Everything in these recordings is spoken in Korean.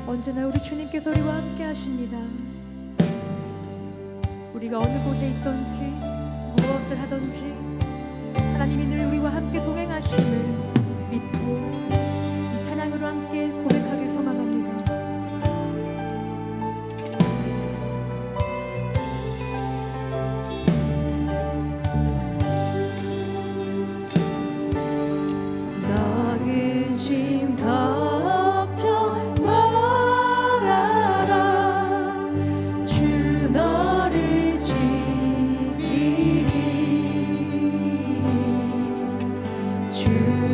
언제나 우리 주님께서 우리와 함께 하십니다. 우리가 어느 곳에 있든지 무엇을 하든지 하나님이 늘 우리와 함께 동행하심을 믿고 이 찬양으로 함께 고백하길 소망합니다. 너 의심 걱정 말아라. 주 너를 지키리. 주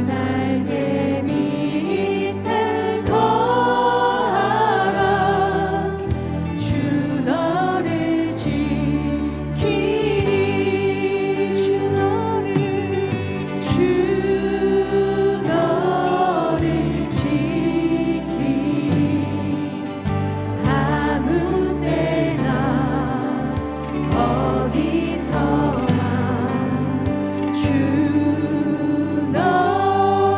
날개 밑에 거하라. 주 너를 지키리. 주 너를 지키리. 아무 때나 어디서나 주 너를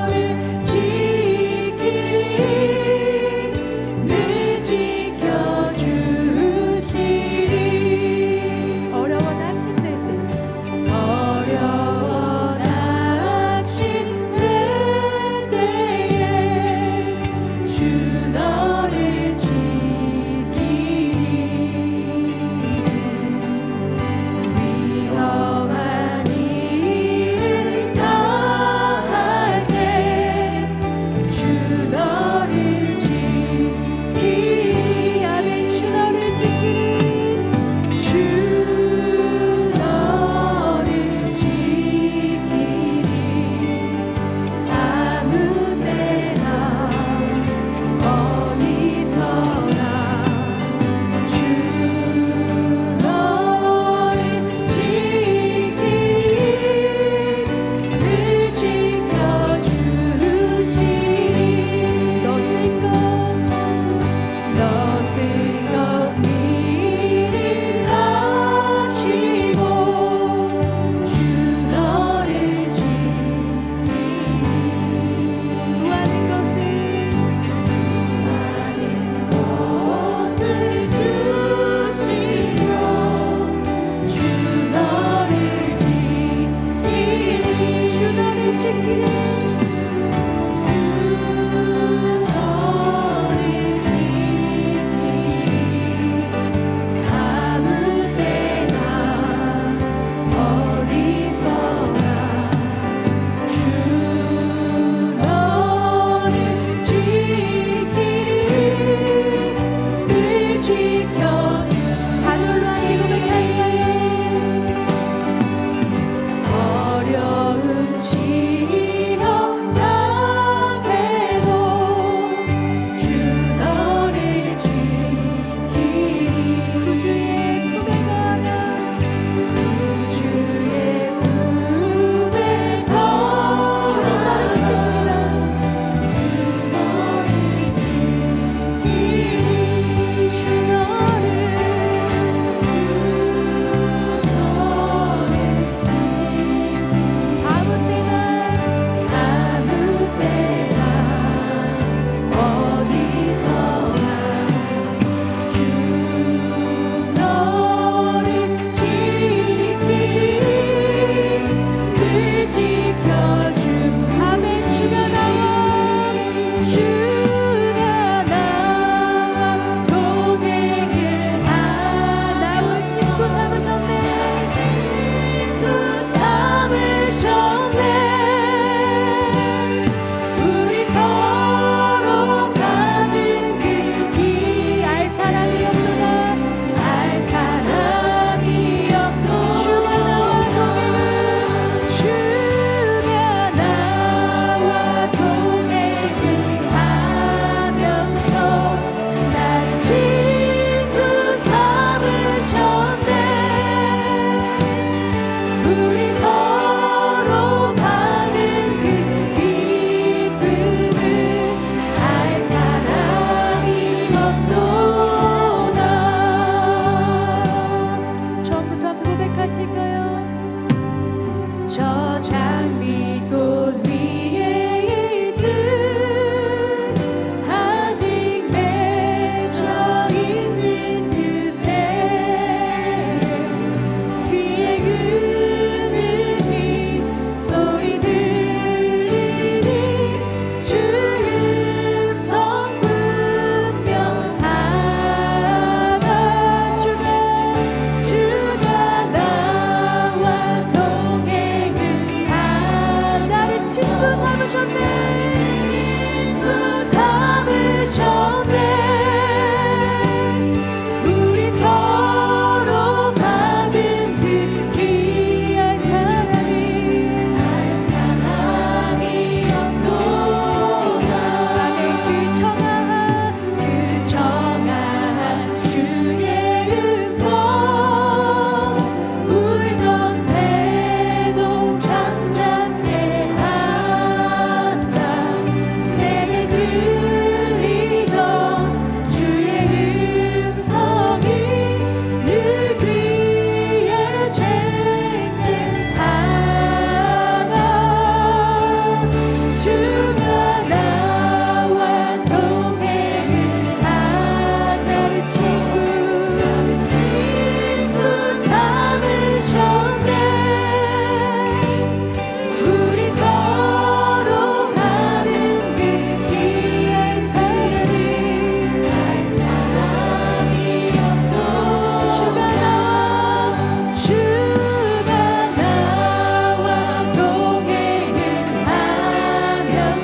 주가 나와 동행을 하며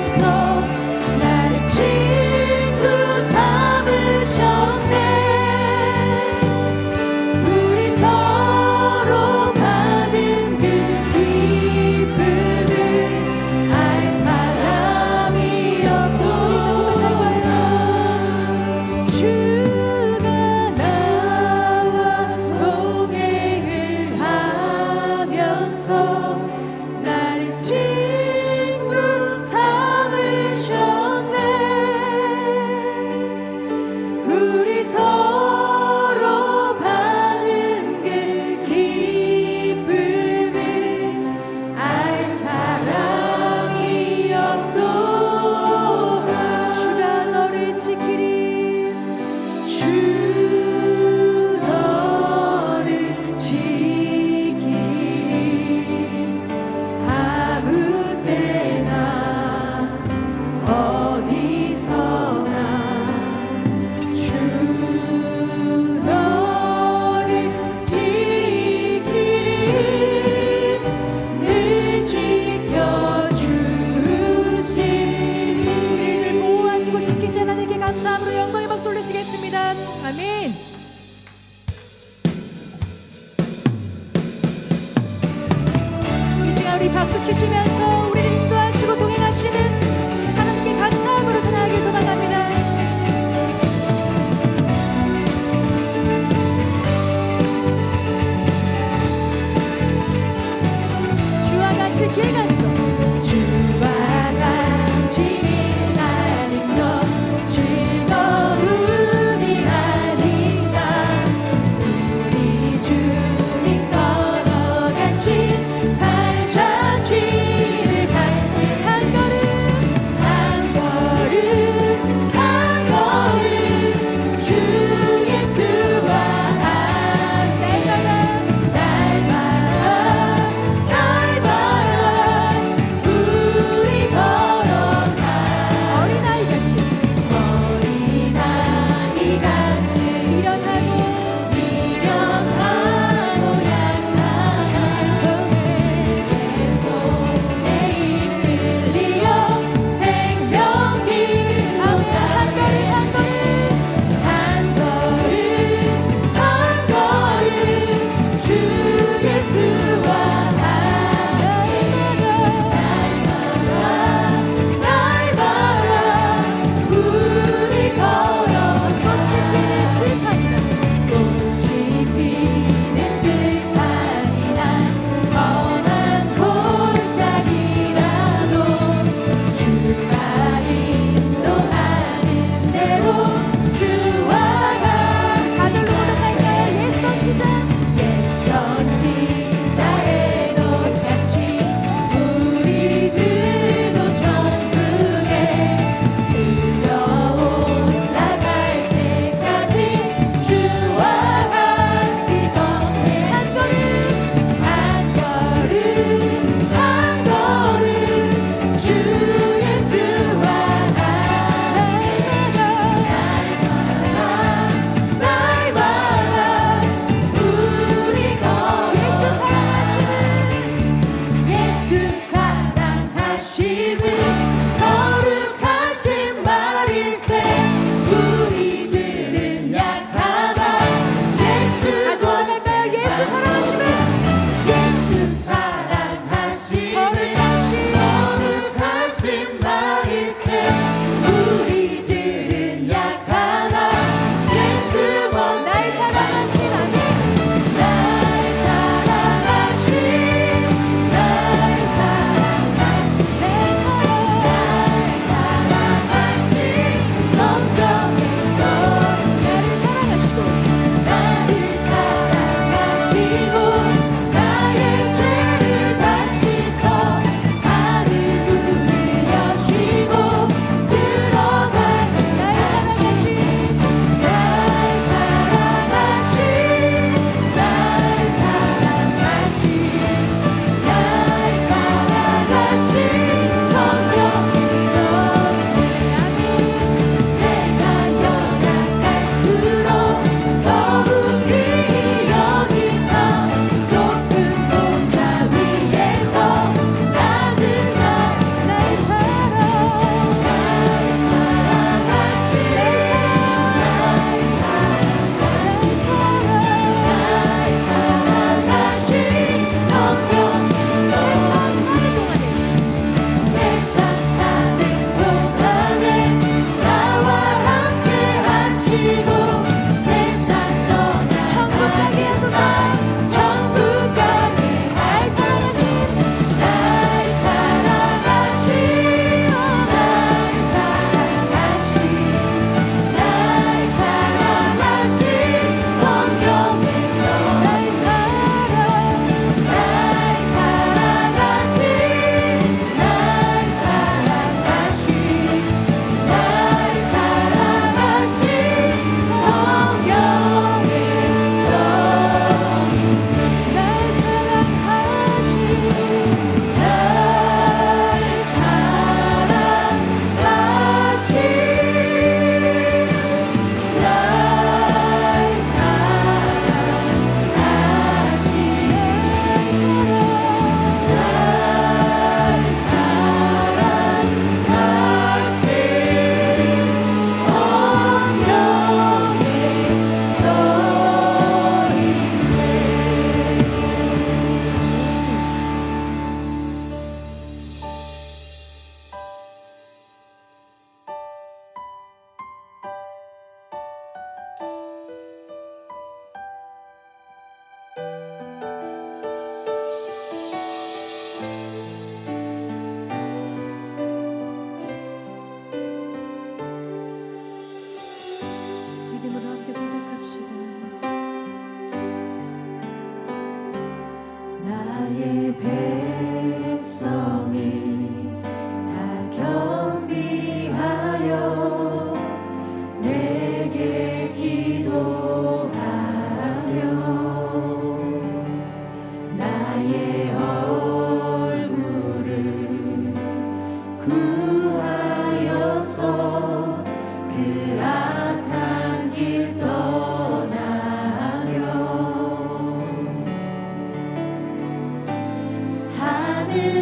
구하여서 그 악한 길 떠나며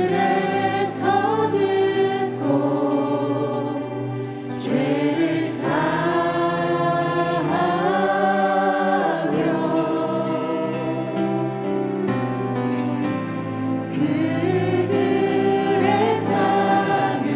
하늘에서 듣고 죄를 사하며 그들의 땅을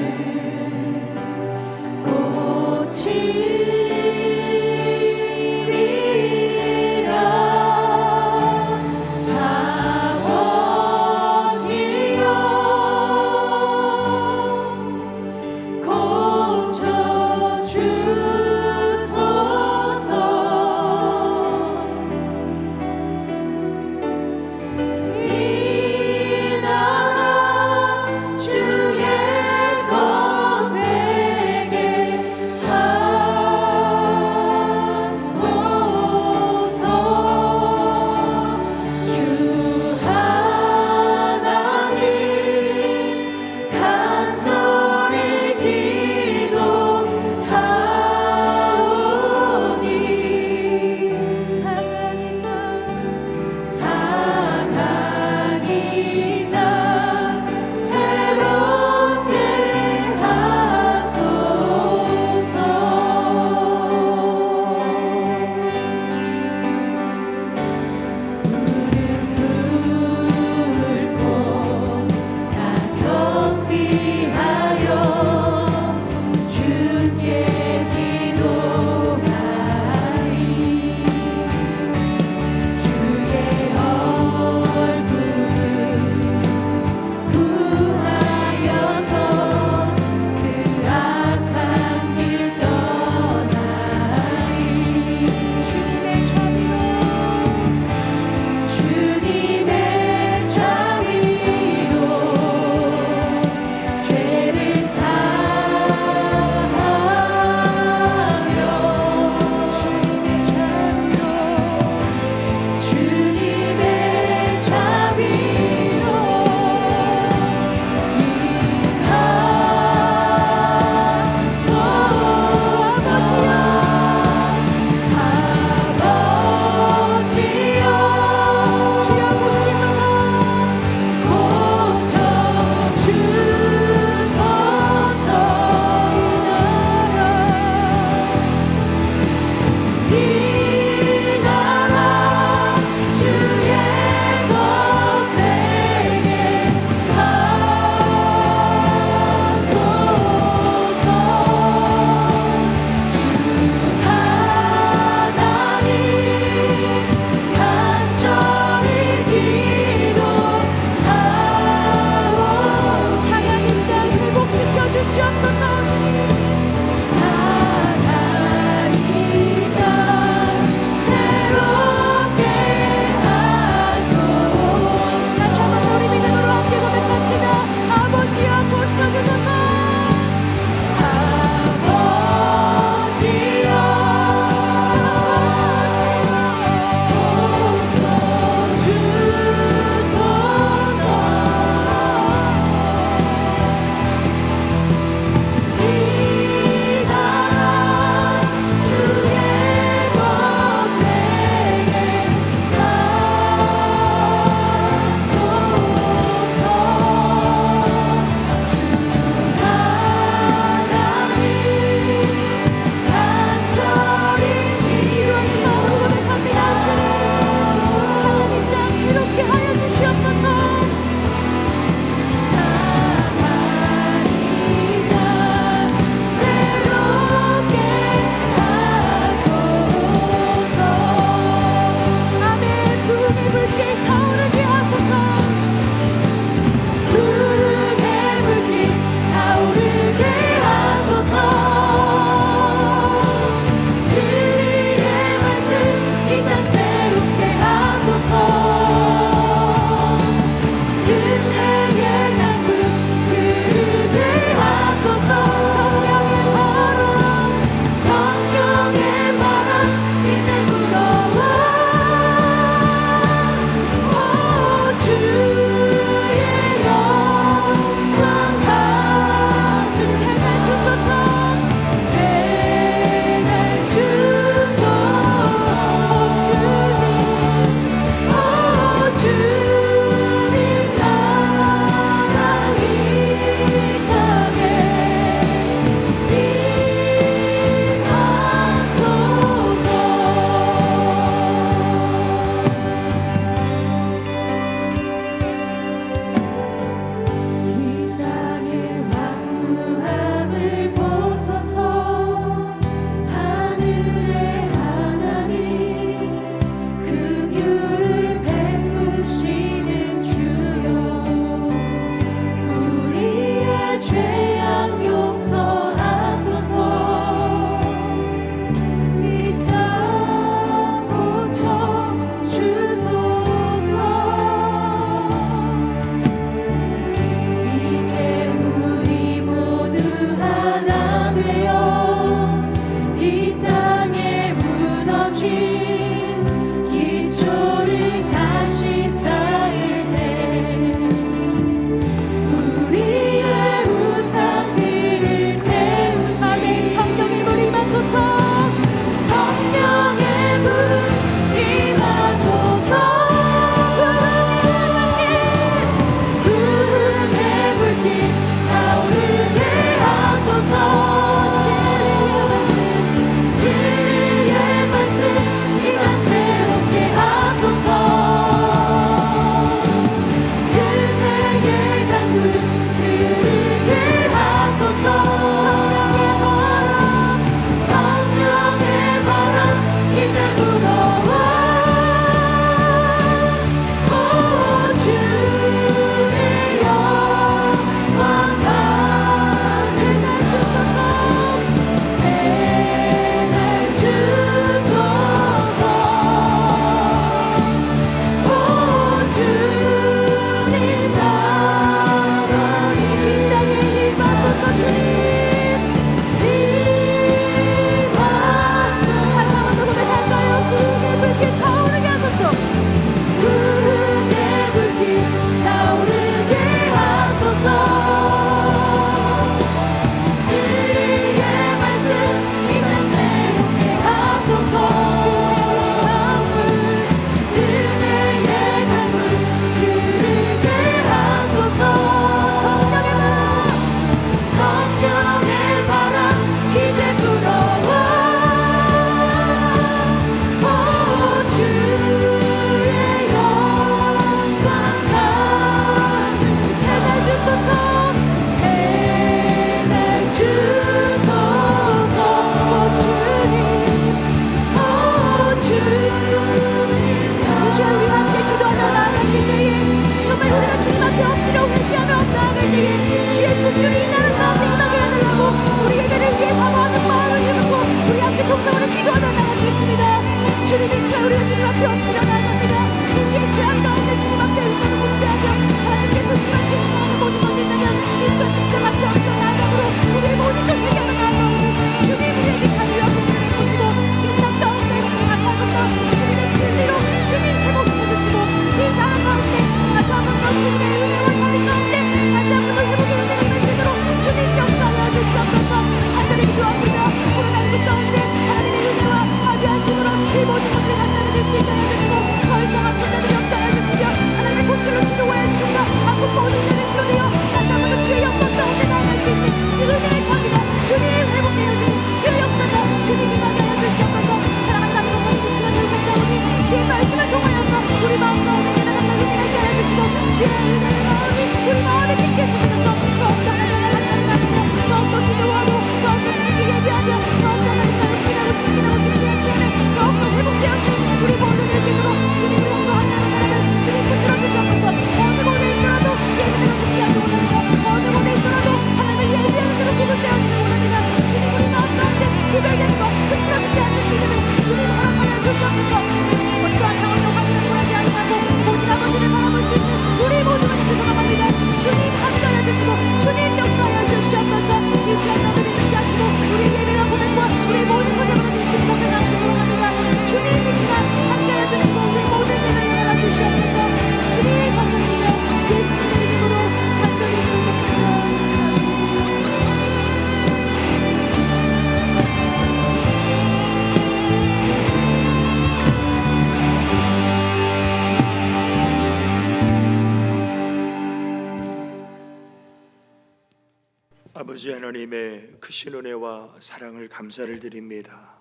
하나님의 크신 은혜와 사랑을 감사를 드립니다.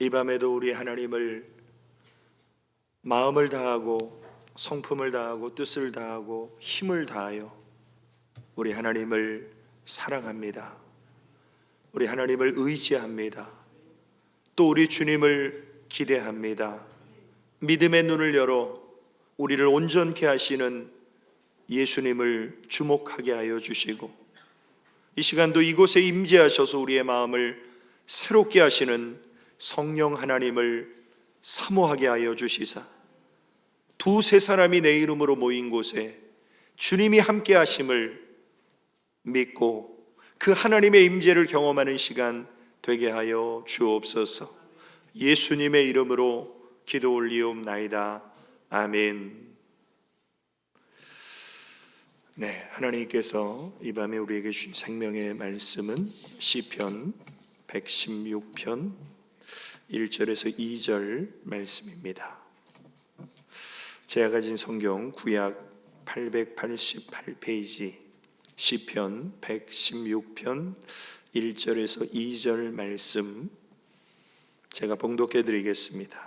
이 밤에도 우리 하나님을 마음을 다하고 성품을 다하고 뜻을 다하고 힘을 다하여 우리 하나님을 사랑합니다. 우리 하나님을 의지합니다. 또 우리 주님을 기대합니다. 믿음의 눈을 열어 우리를 온전케 하시는 예수님을 주목하게 하여 주시고, 이 시간도 이곳에 임재하셔서 우리의 마음을 새롭게 하시는 성령 하나님을 사모하게 하여 주시사, 두세 사람이 내 이름으로 모인 곳에 주님이 함께 하심을 믿고 그 하나님의 임재를 경험하는 시간 되게 하여 주옵소서. 예수님의 이름으로 기도 올리옵나이다. 아멘. 네, 하나님께서 이 밤에 우리에게 주신 생명의 말씀은 시편 116편 1절에서 2절 말씀입니다. 제가 가진 성경 구약 888페이지 시편 116편 1절에서 2절 말씀 제가 봉독해 드리겠습니다.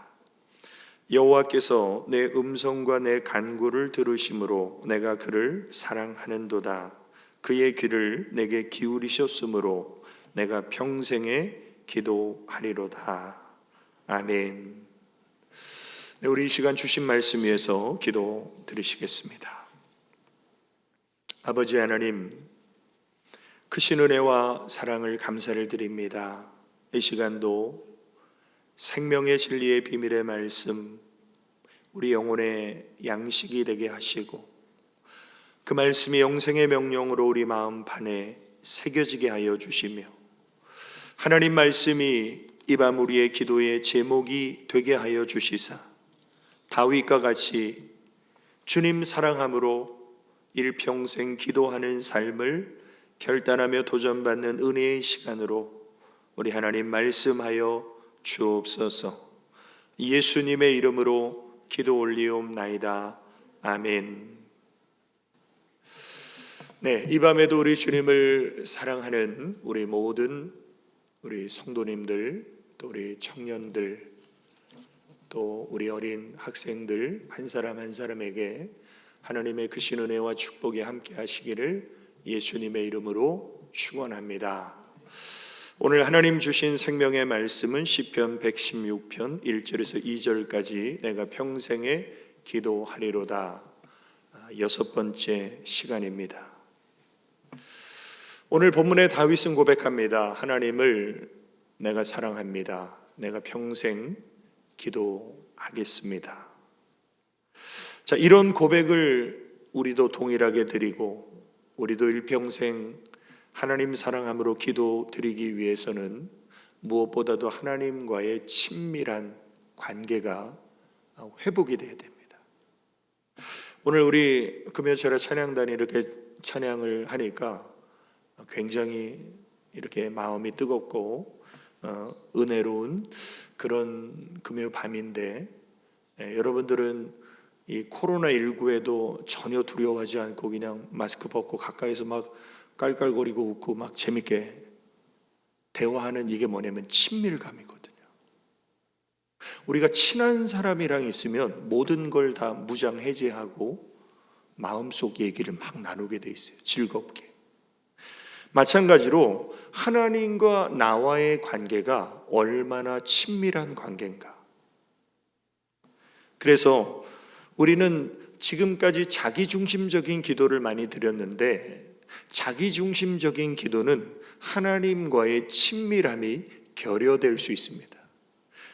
여호와께서 내 음성과 내 간구를 들으심으로 내가 그를 사랑하는도다. 그의 귀를 내게 기울이셨으므로 내가 평생에 기도하리로다. 아멘. 네, 우리 이 시간 주신 말씀 위해서 기도 드리시겠습니다. 아버지 하나님, 크신 은혜와 사랑을 감사를 드립니다. 이 시간도 생명의 진리의 비밀의 말씀 우리 영혼의 양식이 되게 하시고, 그 말씀이 영생의 명령으로 우리 마음판에 새겨지게 하여 주시며, 하나님 말씀이 이 밤 우리의 기도의 제목이 되게 하여 주시사, 다윗과 같이 주님 사랑함으로 일평생 기도하는 삶을 결단하며 도전받는 은혜의 시간으로 우리 하나님 말씀하여 주옵소서. 예수님의 이름으로 기도 올리옵나이다. 아멘. 네, 이 밤에도 우리 주님을 사랑하는 우리 모든 우리 성도님들, 또 우리 청년들, 또 우리 어린 학생들 한 사람 한 사람에게 하나님의 크신 은혜와 축복이 함께 하시기를 예수님의 이름으로 축원합니다. 오늘 하나님 주신 생명의 말씀은 시편 116편 1절에서 2절까지 내가 평생에 기도하리로다. 6번째 시간입니다. 오늘 본문의 다윗은 고백합니다. 하나님을 내가 사랑합니다. 내가 평생 기도하겠습니다. 자, 이런 고백을 우리도 동일하게 드리고, 우리도 일평생 하나님 사랑함으로 기도 드리기 위해서는 무엇보다도 하나님과의 친밀한 관계가 회복이 되어야 됩니다. 오늘 우리 금요철에 찬양단이 이렇게 찬양을 하니까 굉장히 이렇게 마음이 뜨겁고 은혜로운 그런 금요 밤인데, 여러분들은 이 코로나19에도 전혀 두려워하지 않고 그냥 마스크 벗고 가까이서 막 깔깔거리고 웃고 막 재밌게 대화하는, 이게 뭐냐면 친밀감이거든요. 우리가 친한 사람이랑 있으면 모든 걸 다 무장해제하고 마음속 얘기를 막 나누게 돼 있어요. 즐겁게. 마찬가지로 하나님과 나와의 관계가 얼마나 친밀한 관계인가. 그래서 우리는 지금까지 자기중심적인 기도를 많이 드렸는데, 자기중심적인 기도는 하나님과의 친밀함이 결여될 수 있습니다.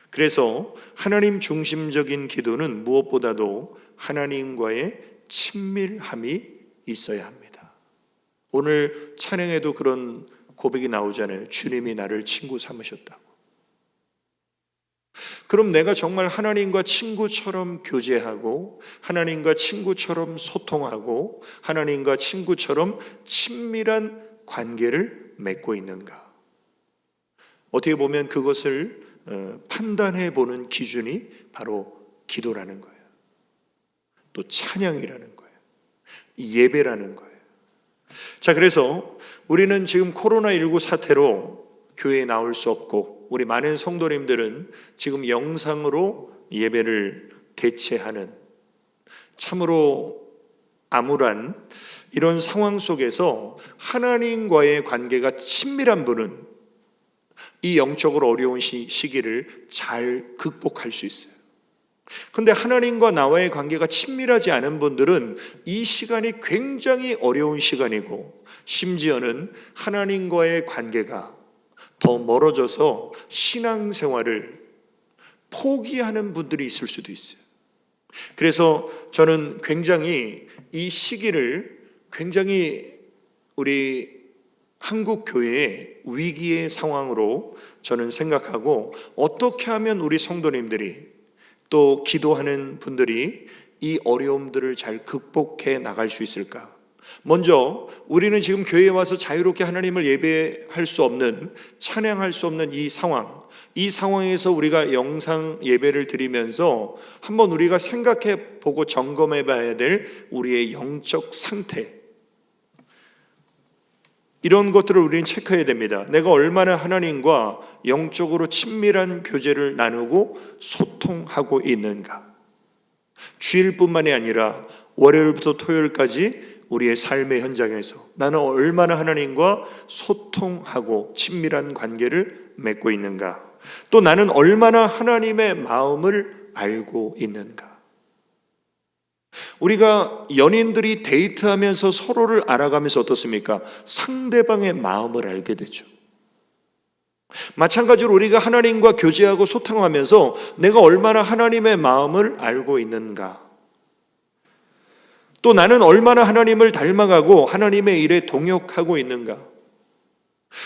그래서 하나님 중심적인 기도는 무엇보다도 하나님과의 친밀함이 있어야 합니다. 오늘 찬양에도 그런 고백이 나오잖아요. 주님이 나를 친구 삼으셨다고. 그럼 내가 정말 하나님과 친구처럼 교제하고, 하나님과 친구처럼 소통하고, 하나님과 친구처럼 친밀한 관계를 맺고 있는가? 어떻게 보면 그것을 판단해 보는 기준이 바로 기도라는 거예요. 또 찬양이라는 거예요. 예배라는 거예요. 자, 그래서 우리는 지금 코로나19 사태로 교회에 나올 수 없고, 우리 많은 성도님들은 지금 영상으로 예배를 대체하는 참으로 암울한 이런 상황 속에서 하나님과의 관계가 친밀한 분은 이 영적으로 어려운 시기를 잘 극복할 수 있어요. 근데 하나님과 나와의 관계가 친밀하지 않은 분들은 이 시간이 굉장히 어려운 시간이고, 심지어는 하나님과의 관계가 더 멀어져서 신앙생활을 포기하는 분들이 있을 수도 있어요. 그래서 저는 굉장히 이 시기를 굉장히 우리 한국 교회의 위기의 상황으로 저는 생각하고, 어떻게 하면 우리 성도님들이 또 기도하는 분들이 이 어려움들을 잘 극복해 나갈 수 있을까? 먼저 우리는 지금 교회에 와서 자유롭게 하나님을 예배할 수 없는, 찬양할 수 없는 이 상황에서 우리가 영상 예배를 드리면서 한번 우리가 생각해 보고 점검해 봐야 될 우리의 영적 상태, 이런 것들을 우리는 체크해야 됩니다. 내가 얼마나 하나님과 영적으로 친밀한 교제를 나누고 소통하고 있는가. 주일뿐만이 아니라 월요일부터 토요일까지 우리의 삶의 현장에서 나는 얼마나 하나님과 소통하고 친밀한 관계를 맺고 있는가. 또 나는 얼마나 하나님의 마음을 알고 있는가. 우리가 연인들이 데이트하면서 서로를 알아가면서 어떻습니까? 상대방의 마음을 알게 되죠. 마찬가지로 우리가 하나님과 교제하고 소통하면서 내가 얼마나 하나님의 마음을 알고 있는가. 또 나는 얼마나 하나님을 닮아가고 하나님의 일에 동역하고 있는가.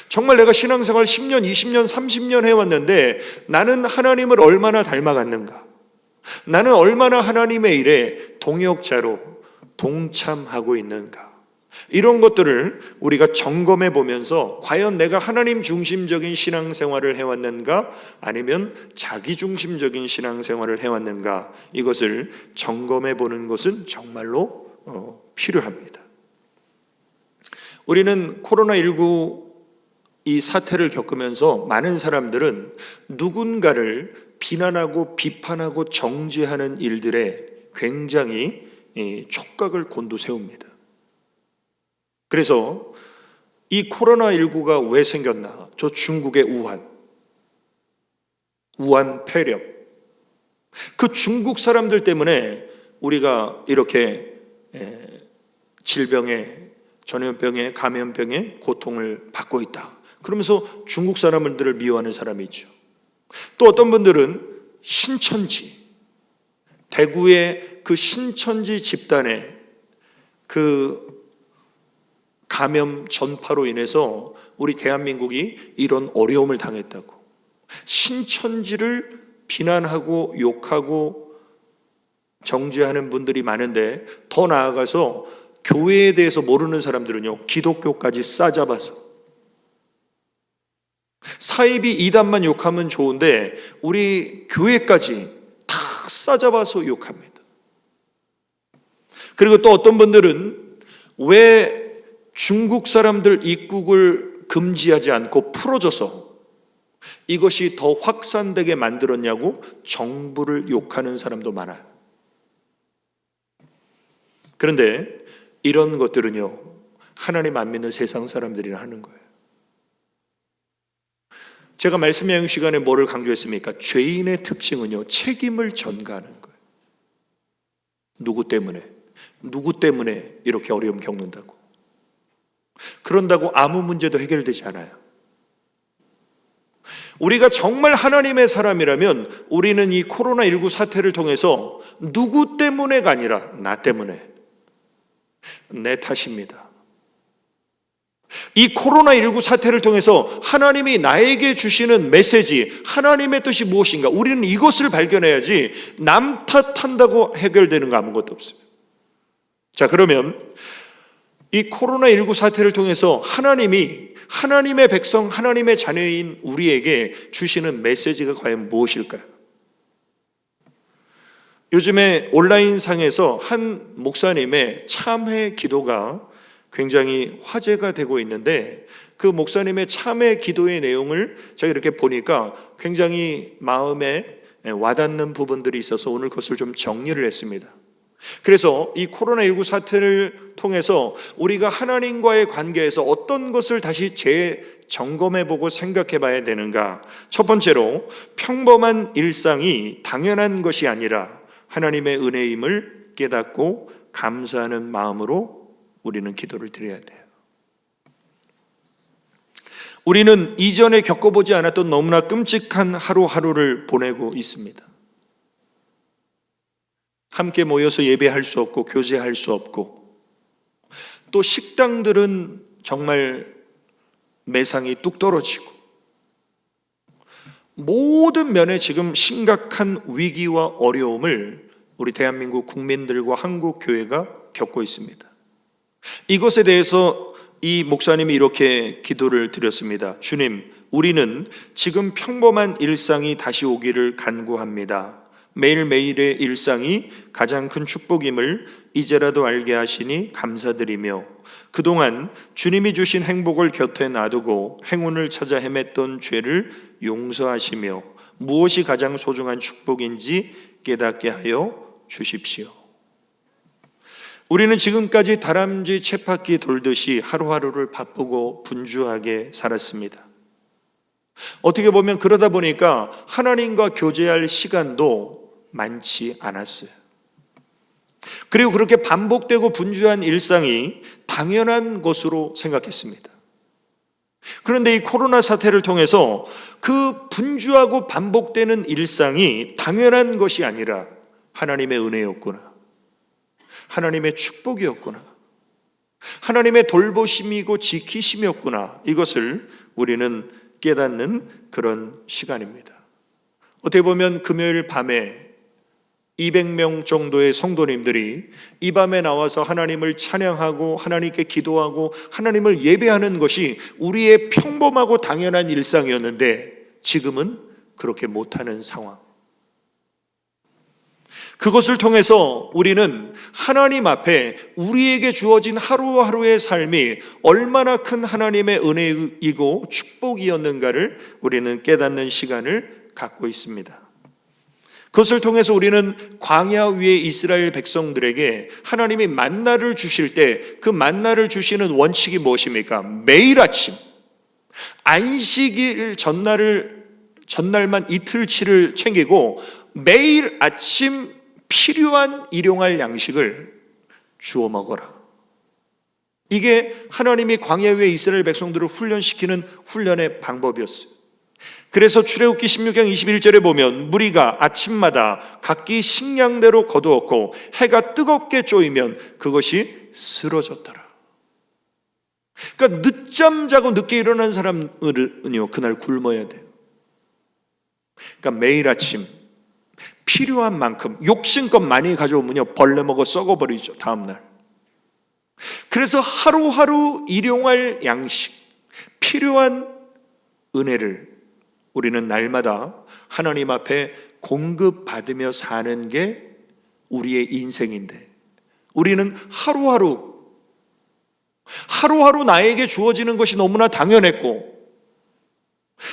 정말 내가 신앙생활 10년, 20년, 30년 해왔는데 나는 하나님을 얼마나 닮아갔는가. 나는 얼마나 하나님의 일에 동역자로 동참하고 있는가. 이런 것들을 우리가 점검해 보면서 과연 내가 하나님 중심적인 신앙생활을 해왔는가, 아니면 자기 중심적인 신앙생활을 해왔는가, 이것을 점검해 보는 것은 정말로 필요합니다. 우리는 코로나19 이 사태를 겪으면서 많은 사람들은 누군가를 비난하고 비판하고 정죄하는 일들에 굉장히 촉각을 곤두세웁니다. 그래서 이 코로나19가 왜 생겼나? 저 중국의 우한 폐렴, 그 중국 사람들 때문에 우리가 이렇게 질병에, 전염병에, 감염병에 고통을 받고 있다. 그러면서 중국 사람들을 미워하는 사람이 있죠. 또 어떤 분들은 신천지, 대구의 그 신천지 집단의 그 감염 전파로 인해서 우리 대한민국이 이런 어려움을 당했다고, 신천지를 비난하고 욕하고 정죄하는 분들이 많은데, 더 나아가서 교회에 대해서 모르는 사람들은요, 기독교까지 싸잡아서 사이비 이단만 욕하면 좋은데 우리 교회까지 다 싸잡아서 욕합니다. 그리고 또 어떤 분들은 왜 중국 사람들 입국을 금지하지 않고 풀어줘서 이것이 더 확산되게 만들었냐고 정부를 욕하는 사람도 많아요. 그런데 이런 것들은요, 하나님 안 믿는 세상 사람들이나 하는 거예요. 제가 말씀 나눈 시간에 뭐를 강조했습니까? 죄인의 특징은요, 책임을 전가하는 거예요. 누구 때문에 이렇게 어려움 겪는다고. 그런다고 아무 문제도 해결되지 않아요. 우리가 정말 하나님의 사람이라면 우리는 이 코로나19 사태를 통해서 누구 때문에가 아니라 나 때문에, 내 탓입니다. 이 코로나19 사태를 통해서 하나님이 나에게 주시는 메시지, 하나님의 뜻이 무엇인가, 우리는 이것을 발견해야지 남 탓한다고 해결되는 거 아무것도 없어요. 자, 그러면 이 코로나19 사태를 통해서 하나님이 하나님의 백성, 하나님의 자녀인 우리에게 주시는 메시지가 과연 무엇일까요? 요즘에 온라인상에서 한 목사님의 참회 기도가 굉장히 화제가 되고 있는데 그 목사님의 참회 기도의 내용을 제가 이렇게 보니까 굉장히 마음에 와닿는 부분들이 있어서 오늘 그것을 좀 정리를 했습니다. 그래서 이 코로나19 사태를 통해서 우리가 하나님과의 관계에서 어떤 것을 다시 재점검해보고 생각해봐야 되는가? 첫 번째로 평범한 일상이 당연한 것이 아니라 하나님의 은혜임을 깨닫고 감사하는 마음으로 우리는 기도를 드려야 돼요. 우리는 이전에 겪어보지 않았던 너무나 끔찍한 하루하루를 보내고 있습니다. 함께 모여서 예배할 수 없고 교제할 수 없고, 또 식당들은 정말 매상이 뚝 떨어지고, 모든 면에 지금 심각한 위기와 어려움을 우리 대한민국 국민들과 한국 교회가 겪고 있습니다. 이것에 대해서 이 목사님이 이렇게 기도를 드렸습니다. 주님, 우리는 지금 평범한 일상이 다시 오기를 간구합니다. 매일매일의 일상이 가장 큰 축복임을 이제라도 알게 하시니 감사드리며, 그동안 주님이 주신 행복을 곁에 놔두고 행운을 찾아 헤맸던 죄를 용서하시며 무엇이 가장 소중한 축복인지 깨닫게 하여 주십시오. 우리는 지금까지 다람쥐 쳇바퀴 돌듯이 하루하루를 바쁘고 분주하게 살았습니다. 어떻게 보면 그러다 보니까 하나님과 교제할 시간도 많지 않았어요. 그리고 그렇게 반복되고 분주한 일상이 당연한 것으로 생각했습니다. 그런데 이 코로나 사태를 통해서 그 분주하고 반복되는 일상이 당연한 것이 아니라 하나님의 은혜였구나, 하나님의 축복이었구나, 하나님의 돌보심이고 지키심이었구나, 이것을 우리는 깨닫는 그런 시간입니다. 어떻게 보면 금요일 밤에 200명 정도의 성도님들이 이 밤에 나와서 하나님을 찬양하고 하나님께 기도하고 하나님을 예배하는 것이 우리의 평범하고 당연한 일상이었는데 지금은 그렇게 못하는 상황. 그것을 통해서 우리는 하나님 앞에 우리에게 주어진 하루하루의 삶이 얼마나 큰 하나님의 은혜이고 축복이었는가를 우리는 깨닫는 시간을 갖고 있습니다. 그것을 통해서 우리는 광야 위에 이스라엘 백성들에게 하나님이 만나를 주실 때 그 만나를 주시는 원칙이 무엇입니까? 매일 아침 안식일 전날만 이틀치를 챙기고 매일 아침 필요한 일용할 양식을 주워 먹어라. 이게 하나님이 광야 위에 이스라엘 백성들을 훈련시키는 훈련의 방법이었어요. 그래서 출애굽기 16장 21절에 보면 무리가 아침마다 각기 식량대로 거두었고 해가 뜨겁게 쪼이면 그것이 쓰러졌더라. 그러니까 늦잠 자고 늦게 일어난 사람은요 그날 굶어야 돼요. 그러니까 매일 아침 필요한 만큼 욕심껏 많이 가져오면요 벌레 먹어 썩어버리죠 다음날. 그래서 하루하루 일용할 양식, 필요한 은혜를 우리는 날마다 하나님 앞에 공급받으며 사는 게 우리의 인생인데, 우리는 하루하루 나에게 주어지는 것이 너무나 당연했고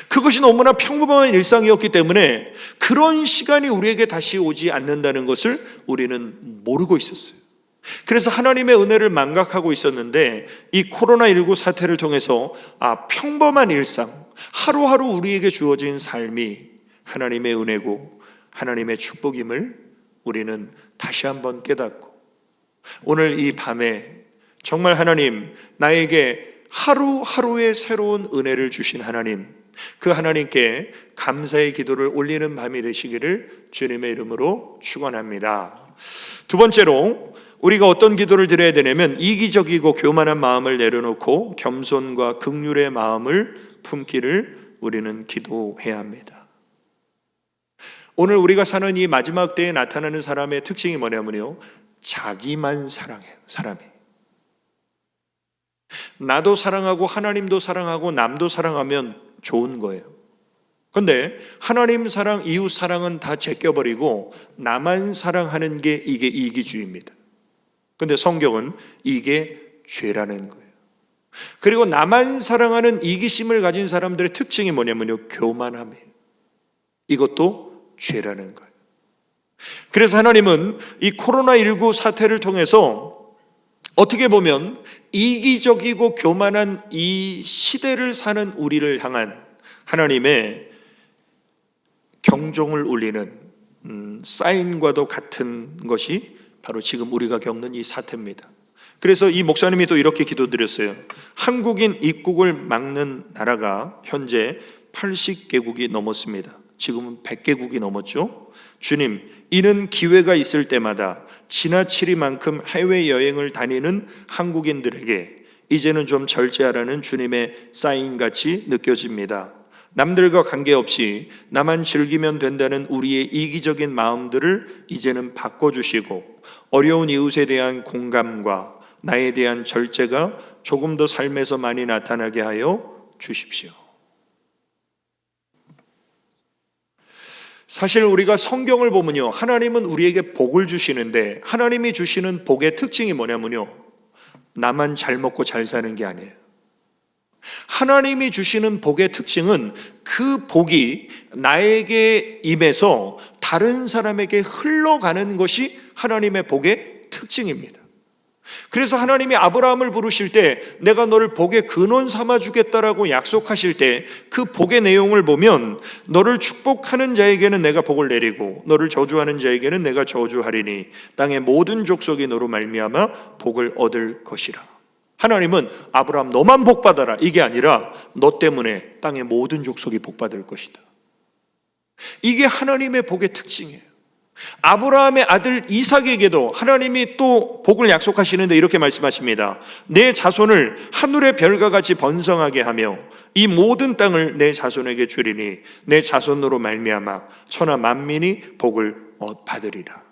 그것이 너무나 평범한 일상이었기 때문에 그런 시간이 우리에게 다시 오지 않는다는 것을 우리는 모르고 있었어요. 그래서 하나님의 은혜를 망각하고 있었는데 이 코로나19 사태를 통해서 평범한 일상, 하루하루 우리에게 주어진 삶이 하나님의 은혜고 하나님의 축복임을 우리는 다시 한번 깨닫고, 오늘 이 밤에 정말 하나님, 나에게 하루하루의 새로운 은혜를 주신 하나님, 그 하나님께 감사의 기도를 올리는 밤이 되시기를 주님의 이름으로 축원합니다. 두 번째로 우리가 어떤 기도를 드려야 되냐면 이기적이고 교만한 마음을 내려놓고 겸손과 긍휼의 마음을 품기를 우리는 기도해야 합니다. 오늘 우리가 사는 이 마지막 때에 나타나는 사람의 특징이 뭐냐면요, 자기만 사랑해요. 사람이 나도 사랑하고 하나님도 사랑하고 남도 사랑하면 좋은 거예요. 그런데 하나님 사랑, 이웃 사랑은 다 제껴버리고 나만 사랑하는 게 이게 이기주의입니다. 그런데 성경은 이게 죄라는 거예요. 그리고 나만 사랑하는 이기심을 가진 사람들의 특징이 뭐냐면요, 교만함이에요. 이것도 죄라는 거예요. 그래서 하나님은 이 코로나19 사태를 통해서 어떻게 보면 이기적이고 교만한 이 시대를 사는 우리를 향한 하나님의 경종을 울리는 사인과도 같은 것이 바로 지금 우리가 겪는 이 사태입니다. 그래서 이 목사님이 또 이렇게 기도드렸어요. 한국인 입국을 막는 나라가 현재 80개국이 넘었습니다. 지금은 100개국이 넘었죠. 주님, 이는 기회가 있을 때마다 지나치리만큼 해외여행을 다니는 한국인들에게 이제는 좀 절제하라는 주님의 사인같이 느껴집니다. 남들과 관계없이 나만 즐기면 된다는 우리의 이기적인 마음들을 이제는 바꿔주시고 어려운 이웃에 대한 공감과 나에 대한 절제가 조금 더 삶에서 많이 나타나게 하여 주십시오. 사실 우리가 성경을 보면요, 하나님은 우리에게 복을 주시는데 하나님이 주시는 복의 특징이 뭐냐면요, 나만 잘 먹고 잘 사는 게 아니에요. 하나님이 주시는 복의 특징은 그 복이 나에게 임해서 다른 사람에게 흘러가는 것이 하나님의 복의 특징입니다. 그래서 하나님이 아브라함을 부르실 때 내가 너를 복의 근원 삼아 주겠다라고 약속하실 때 그 복의 내용을 보면 너를 축복하는 자에게는 내가 복을 내리고 너를 저주하는 자에게는 내가 저주하리니 땅의 모든 족속이 너로 말미암아 복을 얻을 것이라. 하나님은 아브라함 너만 복 받아라 이게 아니라 너 때문에 땅의 모든 족속이 복 받을 것이다. 이게 하나님의 복의 특징이에요. 아브라함의 아들 이삭에게도 하나님이 또 복을 약속하시는데 이렇게 말씀하십니다. 내 자손을 하늘의 별과 같이 번성하게 하며 이 모든 땅을 내 자손에게 주리니 내 자손으로 말미암아 천하 만민이 복을 받으리라.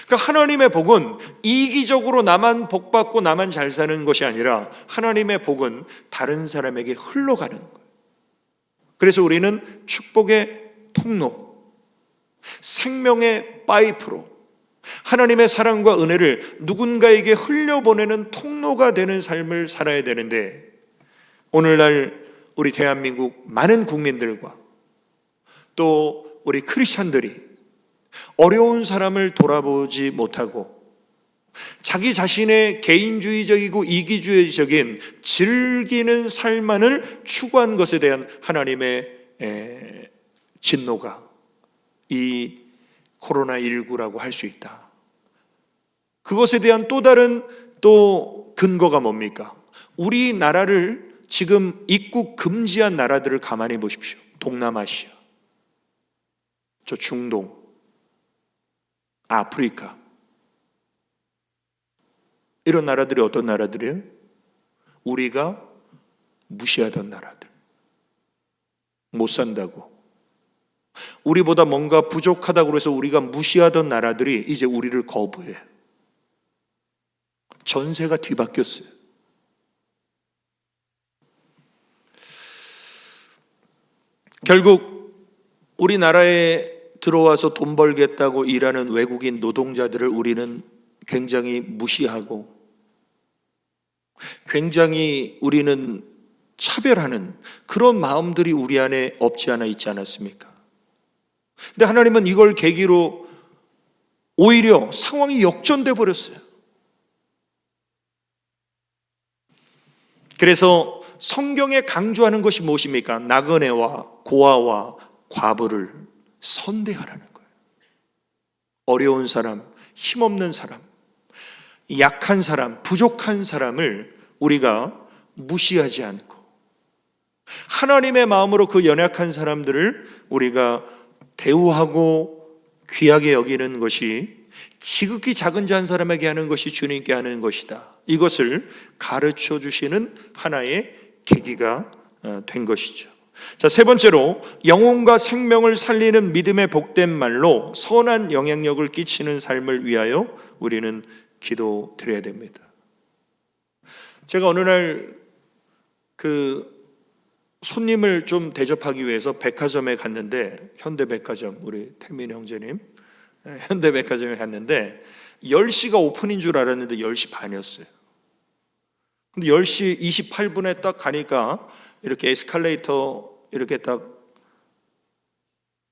그러니까 하나님의 복은 이기적으로 나만 복 받고 나만 잘 사는 것이 아니라 하나님의 복은 다른 사람에게 흘러가는 거예요. 그래서 우리는 축복의 통로, 생명의 파이프로 하나님의 사랑과 은혜를 누군가에게 흘려보내는 통로가 되는 삶을 살아야 되는데 오늘날 우리 대한민국 많은 국민들과 또 우리 크리스찬들이 어려운 사람을 돌아보지 못하고 자기 자신의 개인주의적이고 이기주의적인 즐기는 삶만을 추구한 것에 대한 하나님의 진노가 이 코로나19라고 할 수 있다. 그것에 대한 또 다른 근거가 뭡니까? 우리나라를 지금 입국 금지한 나라들을 가만히 보십시오. 동남아시아, 저 중동, 아프리카 이런 나라들이 어떤 나라들이에요? 우리가 무시하던 나라들. 못 산다고, 우리보다 뭔가 부족하다고 해서 우리가 무시하던 나라들이 이제 우리를 거부해요. 전세가 뒤바뀌었어요. 결국 우리나라에 들어와서 돈 벌겠다고 일하는 외국인 노동자들을 우리는 굉장히 무시하고 굉장히 우리는 차별하는 그런 마음들이 우리 안에 없지 않아 있지 않았습니까? 근데 하나님은 이걸 계기로 오히려 상황이 역전돼 버렸어요. 그래서 성경에 강조하는 것이 무엇입니까? 나그네와 고아와 과부를 선대하라는 거예요. 어려운 사람, 힘없는 사람, 약한 사람, 부족한 사람을 우리가 무시하지 않고 하나님의 마음으로 그 연약한 사람들을 우리가 대우하고 귀하게 여기는 것이 지극히 작은 자 한 사람에게 하는 것이 주님께 하는 것이다. 이것을 가르쳐 주시는 하나의 계기가 된 것이죠. 자, 세 번째로 영혼과 생명을 살리는 믿음의 복된 말로 선한 영향력을 끼치는 삶을 위하여 우리는 기도드려야 됩니다. 제가 어느 날 손님을 좀 대접하기 위해서 백화점에 갔는데, 현대백화점, 우리 태민 형제님 현대백화점에 갔는데 10시가 오픈인 줄 알았는데 10시 반이었어요. 근데 10시 28분에 딱 가니까 이렇게 에스컬레이터 이렇게 딱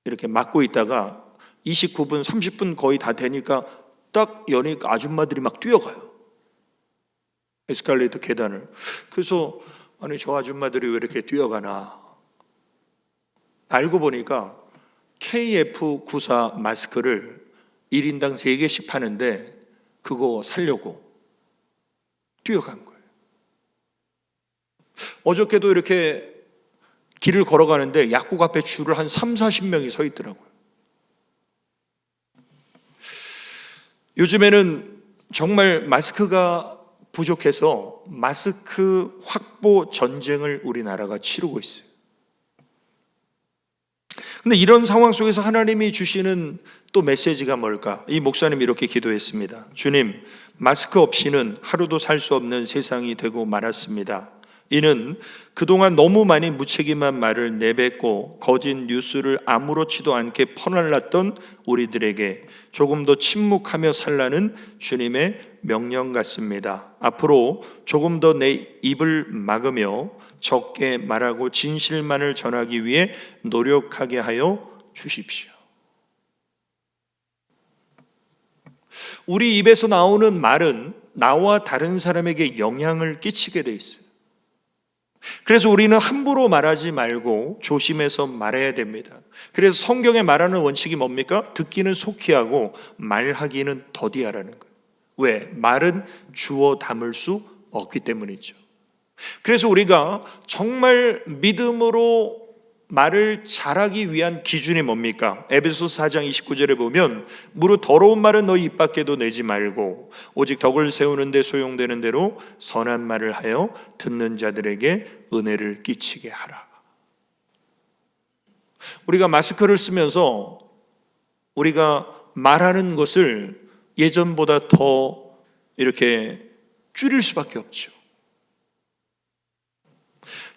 이렇게 막고 있다가 29분, 30분 거의 다 되니까 딱 여니까 아줌마들이 막 뛰어가요. 에스컬레이터 계단을. 그래서 아니 저 아줌마들이 왜 이렇게 뛰어가나. 알고 보니까 KF94 마스크를 1인당 3개씩 파는데 그거 사려고 뛰어간 거예요. 어저께도 이렇게 길을 걸어가는데 약국 앞에 줄을 한 3, 40명이 서 있더라고요. 요즘에는 정말 마스크가 부족해서 마스크 확보 전쟁을 우리나라가 치르고 있어요. 근데 이런 상황 속에서 하나님이 주시는 또 메시지가 뭘까? 이 목사님이 이렇게 기도했습니다. 주님, 마스크 없이는 하루도 살 수 없는 세상이 되고 말았습니다. 이는 그동안 너무 많이 무책임한 말을 내뱉고 거짓 뉴스를 아무렇지도 않게 퍼날랐던 우리들에게 조금 더 침묵하며 살라는 주님의 명령 같습니다. 앞으로 조금 더 내 입을 막으며 적게 말하고 진실만을 전하기 위해 노력하게 하여 주십시오. 우리 입에서 나오는 말은 나와 다른 사람에게 영향을 끼치게 돼 있어요. 그래서 우리는 함부로 말하지 말고 조심해서 말해야 됩니다. 그래서 성경에 말하는 원칙이 뭡니까? 듣기는 속히 하고 말하기는 더디 하라는 거예요. 왜? 말은 주워 담을 수 없기 때문이죠. 그래서 우리가 정말 믿음으로 말을 잘하기 위한 기준이 뭡니까? 에베소서 4장 29절에 보면 무릇 더러운 말은 너희 입 밖에도 내지 말고 오직 덕을 세우는 데 소용되는 대로 선한 말을 하여 듣는 자들에게 은혜를 끼치게 하라. 우리가 마스크를 쓰면서 우리가 말하는 것을 예전보다 더 이렇게 줄일 수밖에 없죠.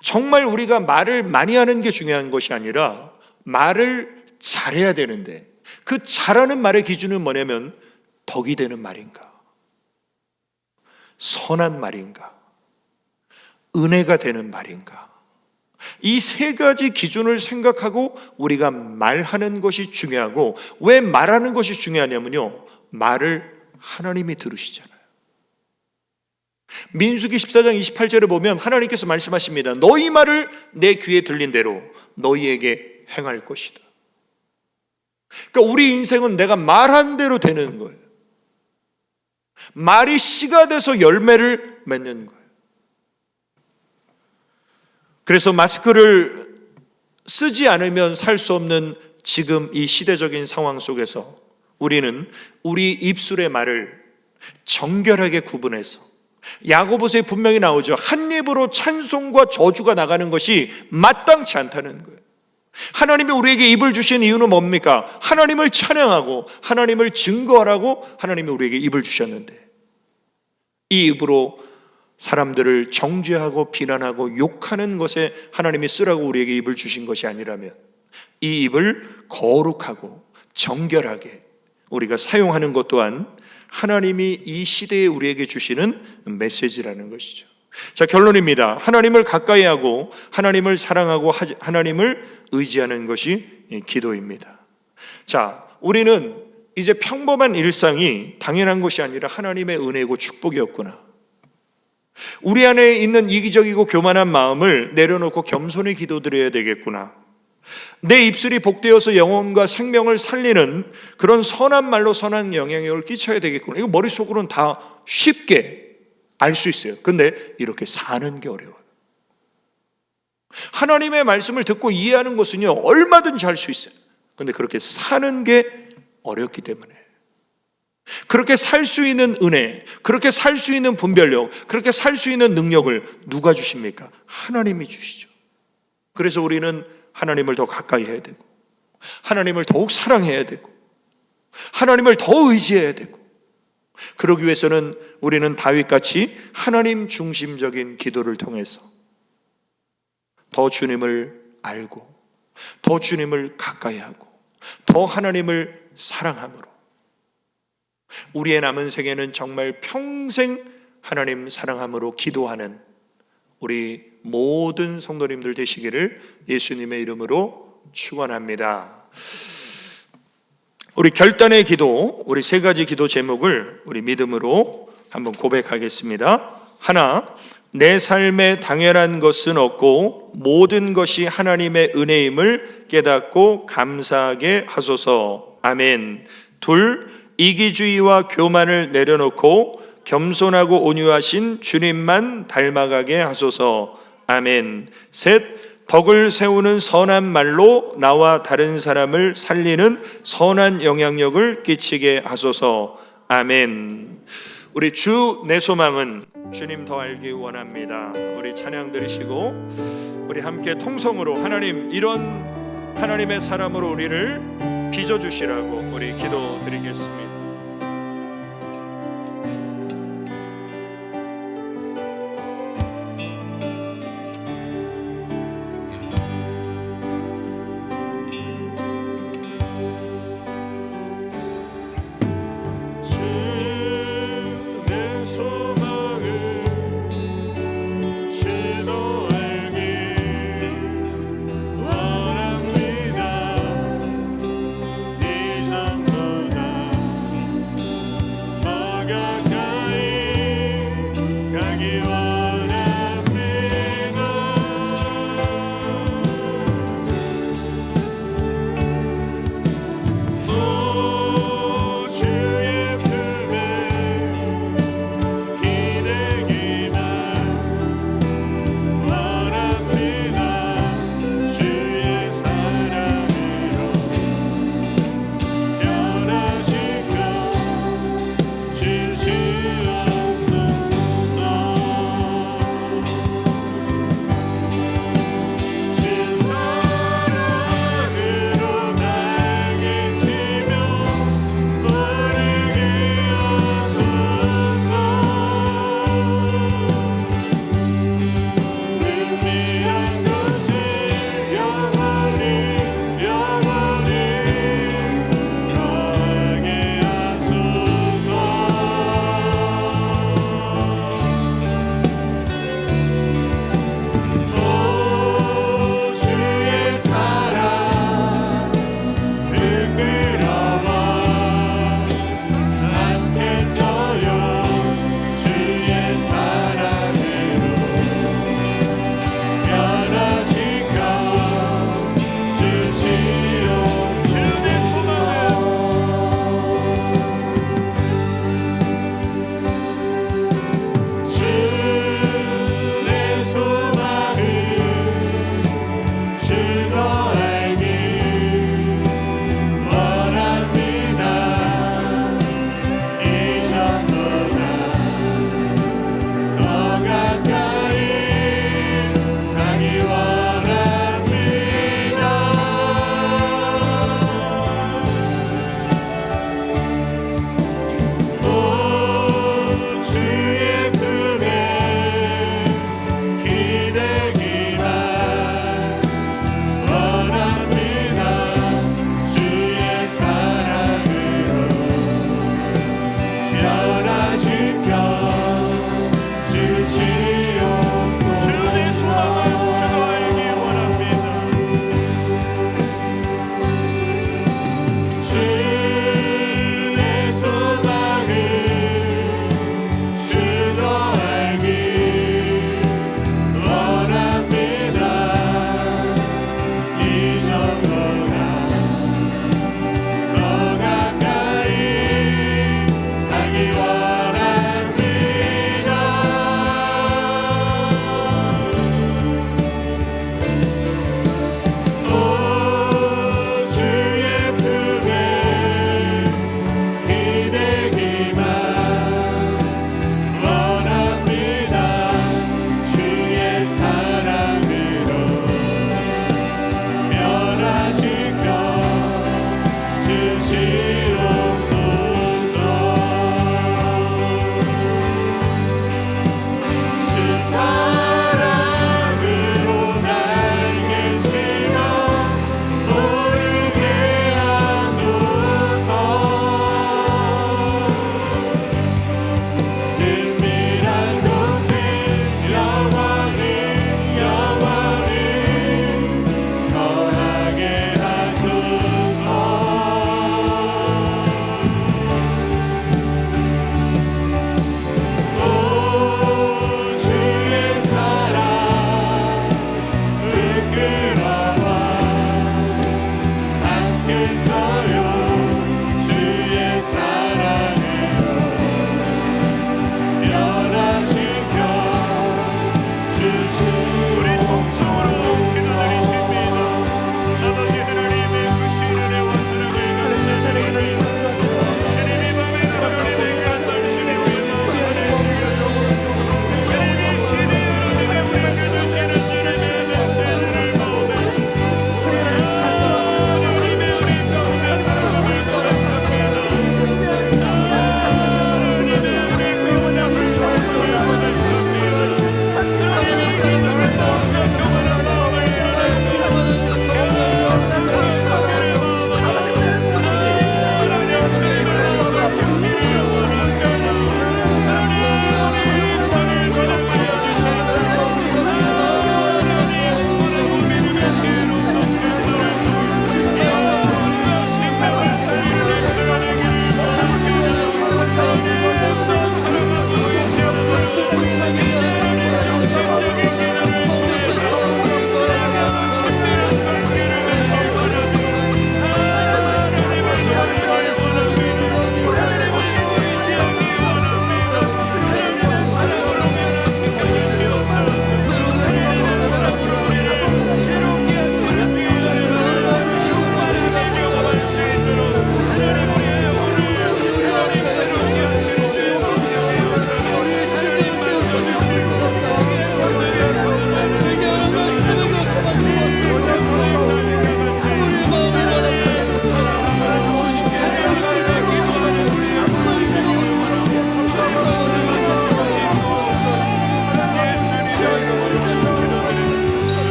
정말 우리가 말을 많이 하는 게 중요한 것이 아니라 말을 잘해야 되는데 그 잘하는 말의 기준은 뭐냐면 덕이 되는 말인가, 선한 말인가, 은혜가 되는 말인가. 이 세 가지 기준을 생각하고 우리가 말하는 것이 중요하고, 왜 말하는 것이 중요하냐면요, 말을 하나님이 들으시잖아요. 민수기 14장 28절에 보면 하나님께서 말씀하십니다. 너희 말을 내 귀에 들린 대로 너희에게 행할 것이다. 그러니까 우리 인생은 내가 말한 대로 되는 거예요. 말이 씨가 돼서 열매를 맺는 거예요. 그래서 마스크를 쓰지 않으면 살 수 없는 지금 이 시대적인 상황 속에서 우리는 우리 입술의 말을 정결하게 구분해서, 야고보서에 분명히 나오죠. 한 입으로 찬송과 저주가 나가는 것이 마땅치 않다는 거예요. 하나님이 우리에게 입을 주신 이유는 뭡니까? 하나님을 찬양하고 하나님을 증거하라고 하나님이 우리에게 입을 주셨는데, 이 입으로 사람들을 정죄하고 비난하고 욕하는 것에 하나님이 쓰라고 우리에게 입을 주신 것이 아니라면 이 입을 거룩하고 정결하게 우리가 사용하는 것 또한 하나님이 이 시대에 우리에게 주시는 메시지라는 것이죠. 자, 결론입니다. 하나님을 가까이 하고 하나님을 사랑하고 하나님을 의지하는 것이 기도입니다. 자, 우리는 이제 평범한 일상이 당연한 것이 아니라 하나님의 은혜고 축복이었구나. 우리 안에 있는 이기적이고 교만한 마음을 내려놓고 겸손히 기도드려야 되겠구나. 내 입술이 복되어서 영혼과 생명을 살리는 그런 선한 말로 선한 영향력을 끼쳐야 되겠구나. 이거 머릿속으로는 다 쉽게 알 수 있어요. 근데 이렇게 사는 게 어려워요. 하나님의 말씀을 듣고 이해하는 것은요, 얼마든지 할 수 있어요. 근데 그렇게 사는 게 어렵기 때문에, 그렇게 살 수 있는 은혜, 그렇게 살 수 있는 분별력, 그렇게 살 수 있는 능력을 누가 주십니까? 하나님이 주시죠. 그래서 우리는 하나님을 더 가까이 해야 되고, 하나님을 더욱 사랑해야 되고, 하나님을 더 의지해야 되고, 그러기 위해서는 우리는 다윗같이 하나님 중심적인 기도를 통해서 더 주님을 알고, 더 주님을 가까이 하고, 더 하나님을 사랑함으로 우리의 남은 생애는 정말 평생 하나님 사랑함으로 기도하는 우리 모든 성도님들 되시기를 예수님의 이름으로 축원합니다. 우리 결단의 기도, 우리 세 가지 기도 제목을 우리 믿음으로 한번 고백하겠습니다. 하나, 내 삶에 당연한 것은 없고 모든 것이 하나님의 은혜임을 깨닫고 감사하게 하소서. 아멘. 둘, 이기주의와 교만을 내려놓고 겸손하고 온유하신 주님만 닮아가게 하소서. 아멘. 셋, 덕을 세우는 선한 말로 나와 다른 사람을 살리는 선한 영향력을 끼치게 하소서. 아멘. 우리 주 내 소망은 주님 더 알기 원합니다. 우리 찬양 들으시고 우리 함께 통성으로 하나님 이런 하나님의 사람으로 우리를 빚어주시라고 우리 기도 드리겠습니다.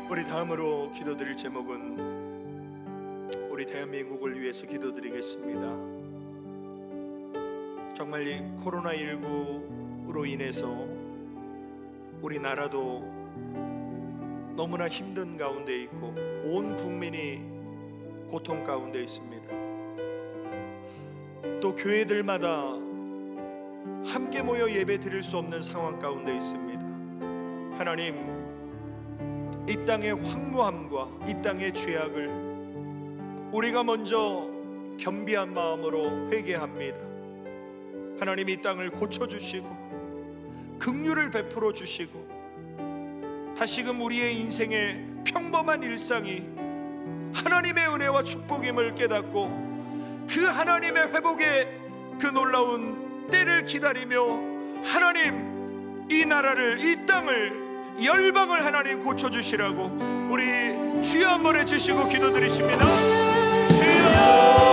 우리 다음으로 기도드릴 제목은 우리 대한민국을 위해서 기도드리겠습니다. 정말 이 코로나19로 인해서 우리나라도 너무나 힘든 가운데 있고 온 국민이 고통 가운데 있습니다. 또 교회들마다 함께 모여 예배 드릴 수 없는 상황 가운데 있습니다. 하나님, 이 땅의 황무함과 이 땅의 죄악을 우리가 먼저 겸비한 마음으로 회개합니다. 하나님, 이 땅을 고쳐주시고 긍휼을 베풀어 주시고 다시금 우리의 인생의 평범한 일상이 하나님의 은혜와 축복임을 깨닫고 그 하나님의 회복의 그 놀라운 때를 기다리며 하나님, 이 나라를, 이 땅을, 열방을 하나님 고쳐주시라고 우리 주여 한번 해주시고 기도드리십니다. 주여,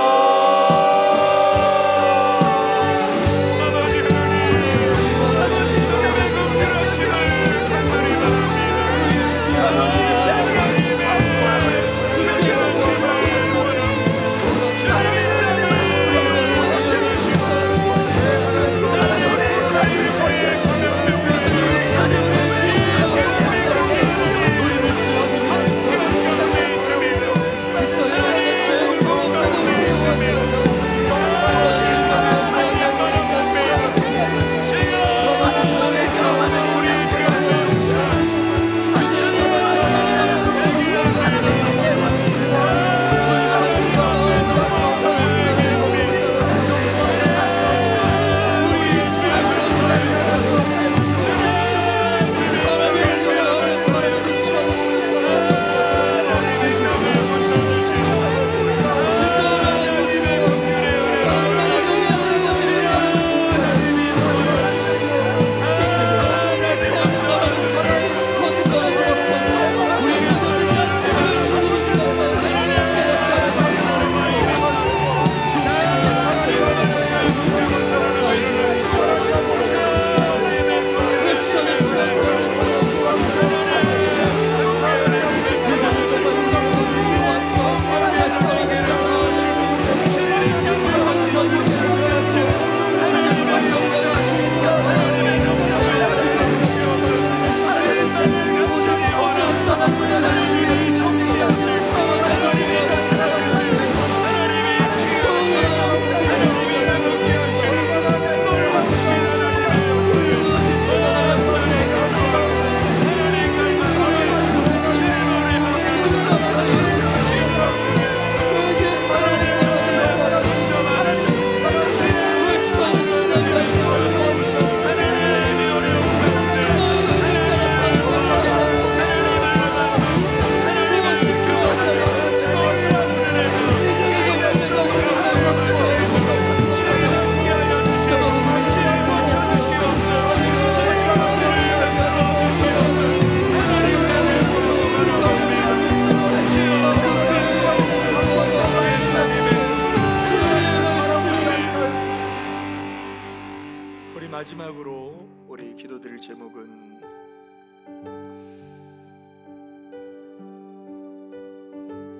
마지막으로 우리 기도드릴 제목은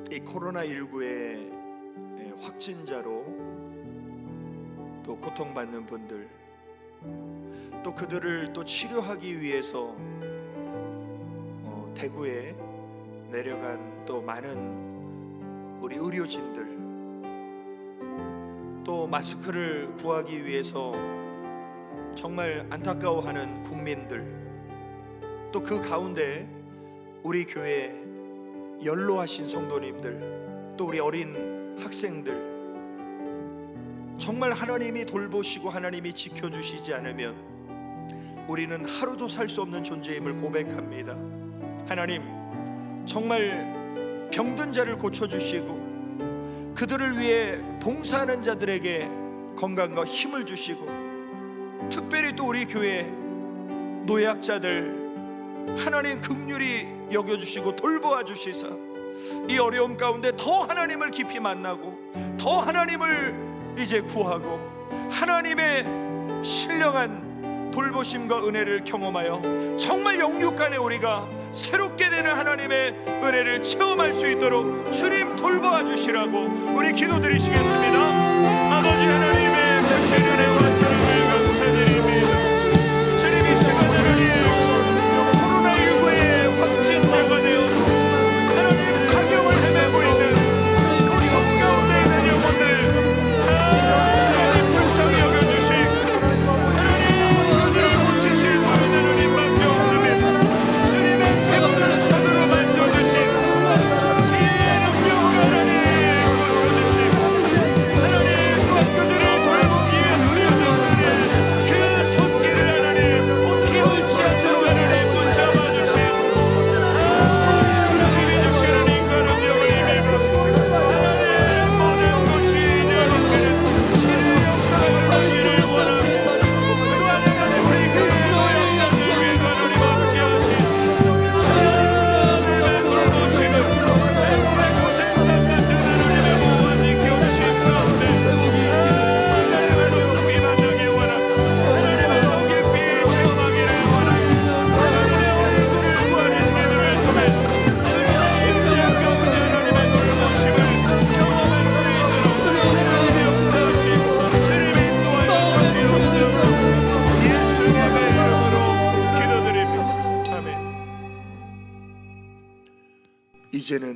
이 코로나19의 확진자로 또 고통받는 분들, 또 그들을 또 치료하기 위해서 대구에 내려간 또 많은 우리 의료진들, 또 마스크를 구하기 위해서 정말 안타까워하는 국민들, 또 그 가운데 우리 교회 연로하신 성도님들, 또 우리 어린 학생들, 정말 하나님이 돌보시고 하나님이 지켜주시지 않으면 우리는 하루도 살 수 없는 존재임을 고백합니다. 하나님, 정말 병든 자를 고쳐주시고 그들을 위해 봉사하는 자들에게 건강과 힘을 주시고, 특별히 또 우리 교회 노약자들 하나님 긍휼히 여겨주시고 돌보아 주시사 이 어려움 가운데 더 하나님을 깊이 만나고 더 하나님을 이제 구하고 하나님의 신령한 돌보심과 은혜를 경험하여 정말 영육간에 우리가 새롭게 되는 하나님의 은혜를 체험할 수 있도록 주님 돌보아 주시라고 우리 기도드리시겠습니다. 아버지 하나님의 크신 은혜와 사랑을 감사드립니다. 주님 이 시간 하나님 코로나19의 확진자가 되어서 하나님 사경을 헤매고 있는 고통 가운데 있는 영혼들 하나님 불쌍히 여겨주시고 하나님 그들을 고치실 분은 하나님밖에 없습니다. 주님의 태고를 손으로 만져주시고 지혜의 능력으로 하나님 고쳐주시고 하나님 또한 그들을 돌보기 위해 노력하는 그 손길을 하나님 힘없이 앞으로 하나님 붙잡아주시고 하나님이 주시는 인간은 영원히 믿고 하나님 모든 것이 이제는 치료의 역사를 하기를 원합니다. 또한 하나님 우리 교회 노약자들 위해서 하나님 함께 하시고 하나님의 돌보시는 애굽의 고생당 같은 하나님의 보호하신 교우신 가운데 하나님의 높이 만나기 원합니다. 하나님의 높이 체험하기를 원합니다. 하나님의 얼굴을 구하는 믿음을 통해 주님의 심장 가운데 하나님의 돌보심을 경험할 수 있도록 하나님의 역사하시고 주님의 인도하여 주시옵소서. 예수님의 이름으로 기도드립니다. 아멘. 이제는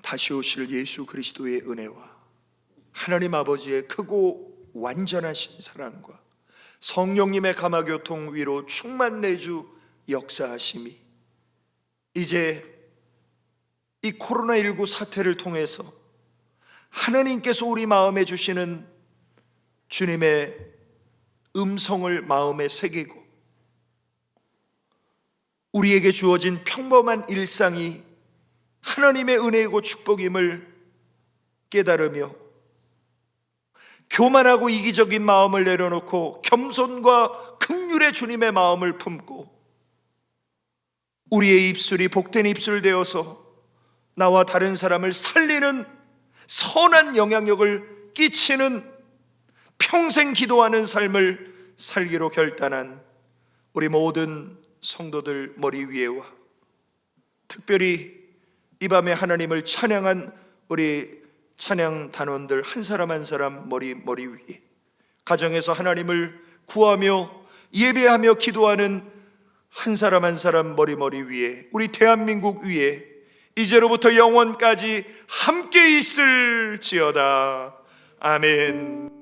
다시 오실 예수 그리스도의 은혜와 하나님 아버지의 크고 완전하신 사랑과 성령님의 감화교통 위로 충만 내주 역사하심이 이제 이 코로나19 사태를 통해서 하나님께서 우리 마음에 주시는 주님의 음성을 마음에 새기고 우리에게 주어진 평범한 일상이 하나님의 은혜이고 축복임을 깨달으며 교만하고 이기적인 마음을 내려놓고 겸손과 긍휼의 주님의 마음을 품고 우리의 입술이 복된 입술 되어서 나와 다른 사람을 살리는 선한 영향력을 끼치는 평생 기도하는 삶을 살기로 결단한 우리 모든 성도들 머리 위에와 특별히 이 밤에 하나님을 찬양한 우리 찬양 단원들 한 사람 한 사람 머리 위에 가정에서 하나님을 구하며 예배하며 기도하는 한 사람 한 사람 머리 위에 우리 대한민국 위에 이제로부터 영원까지 함께 있을지어다. 아멘.